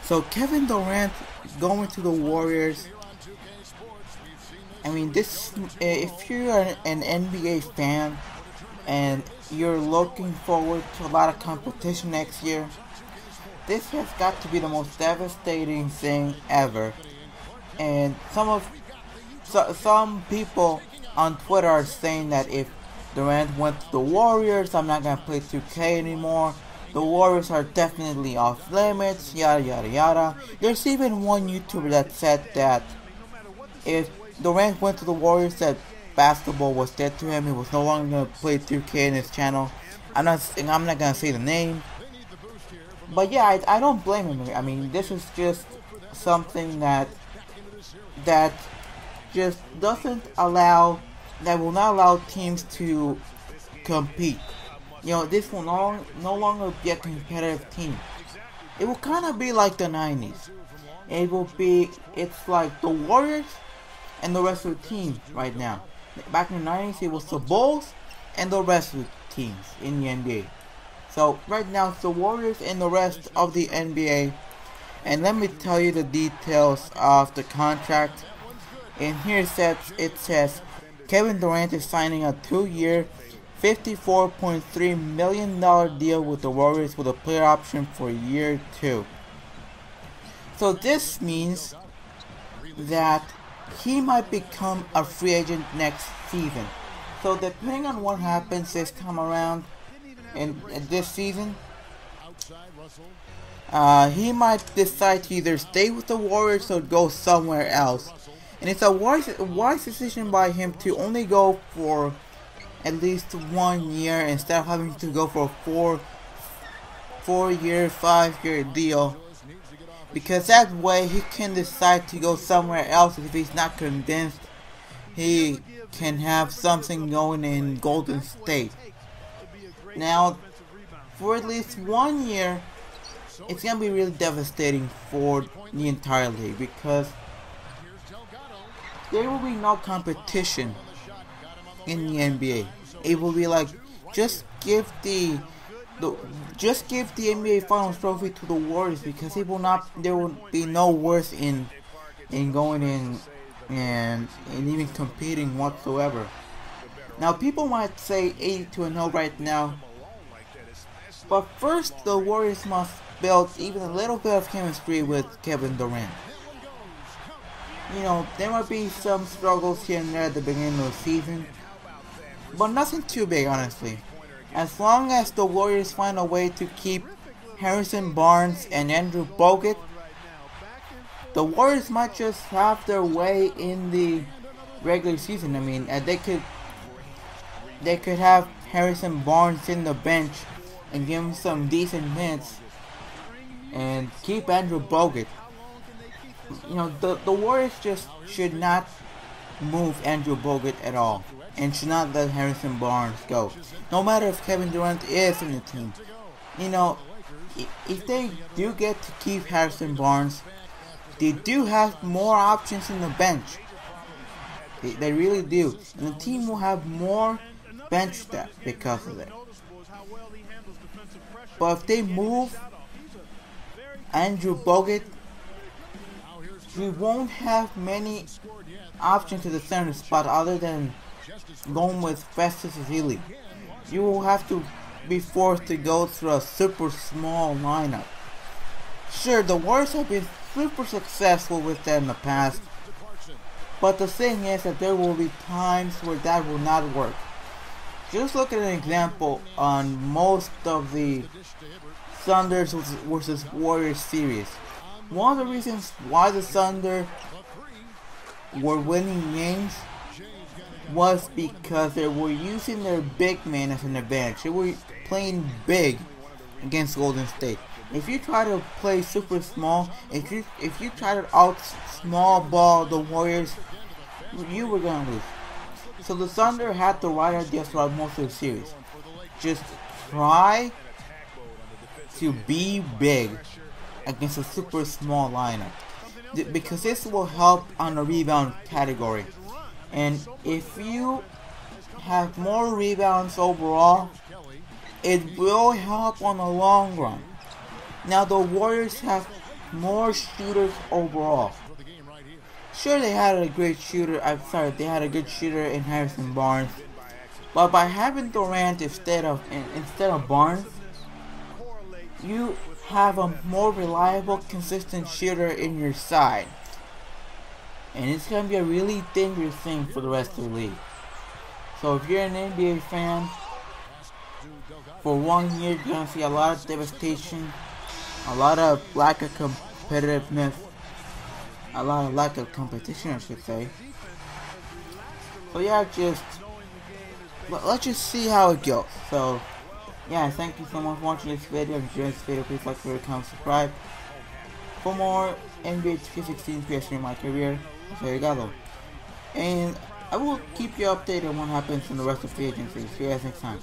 So Kevin Durant going to the Warriors. I mean, this if you're an NBA fan and you're looking forward to a lot of competition next year, this has got to be the most devastating thing ever. And some people on Twitter are saying that if Durant went to the Warriors, I'm not gonna play 2K anymore. The Warriors are definitely off limits, yada yada yada. There's even one YouTuber that said that if Durant went to the Warriors, that basketball was dead to him. He was no longer gonna play 2K in his channel. I'm not gonna say the name, but yeah, I don't blame him. I mean, this is just something that just will not allow teams to compete. You know, this will no longer be a competitive team. It will kind of be like the 90s. It's like the Warriors and the rest of the teams right now. Back in the 90s, it was the Bulls and the rest of the teams in the NBA. So right now, it's the Warriors and the rest of the NBA. And let me tell you the details of the contract. And here it says Kevin Durant is signing a 2-year, $54.3 million deal with the Warriors with a player option for year 2. So this means that he might become a free agent next season. So depending on what happens this time around in this season, he might decide to either stay with the Warriors or go somewhere else. And it's a wise decision by him to only go for at least 1 year instead of having to go for a 4-year, 5-year deal. Because that way he can decide to go somewhere else if he's not convinced he can have something going in Golden State. Now, for at least 1 year, it's going to be really devastating for the entire league because there will be no competition in the NBA. It will be like just give the NBA Finals trophy to the Warriors because there will be no worth in going in and even competing whatsoever. Now people might say 82-0 right now, but first the Warriors must build even a little bit of chemistry with Kevin Durant. You know, there might be some struggles here and there at the beginning of the season, but nothing too big, honestly. As long as the Warriors find a way to keep Harrison Barnes and Andrew Bogut, the Warriors might just have their way in the regular season. I mean, they could have Harrison Barnes in the bench and give him some decent minutes and keep Andrew Bogut. You know, the Warriors just should not move Andrew Bogut at all and should not let Harrison Barnes go. No matter if Kevin Durant is in the team. You know, if they do get to keep Harrison Barnes, they do have more options in the bench. They really do. And the team will have more bench depth because of it. But if they move Andrew Bogut, we won't have many options to the center spot other than going with Festus Ezeli. You will have to be forced to go through a super small lineup. Sure, the Warriors have been super successful with that in the past, but the thing is that there will be times where that will not work. Just look at an example on most of the Thunder versus Warriors series. One of the reasons why the Thunder were winning games was because they were using their big man as an advantage. They were playing big against Golden State. If you try to play super small, if you try to out small ball the Warriors, you were gonna lose. So the Thunder had the right idea throughout most of the series. Just try to be big against a super small lineup, because this will help on the rebound category. And if you have more rebounds overall, it will help on the long run. Now the Warriors have more shooters overall. Sure, they had a great shooter. They had a good shooter in Harrison Barnes, but by having Durant instead of Barnes, you have a more reliable, consistent shooter in your side, and it's gonna be a really dangerous thing for the rest of the league. So if you're an NBA fan, for 1 year you're gonna see a lot of devastation, a lot of lack of competitiveness, a lot of lack of competition, I should say. So yeah, let's just see how it goes. So yeah, thank you so much for watching this video. If you enjoyed this video, please like, share, comment, subscribe. For more NBA 2K16 PS3 in my career, Jose Delgado. And I will keep you updated on what happens in the rest of the agency. See you guys next time.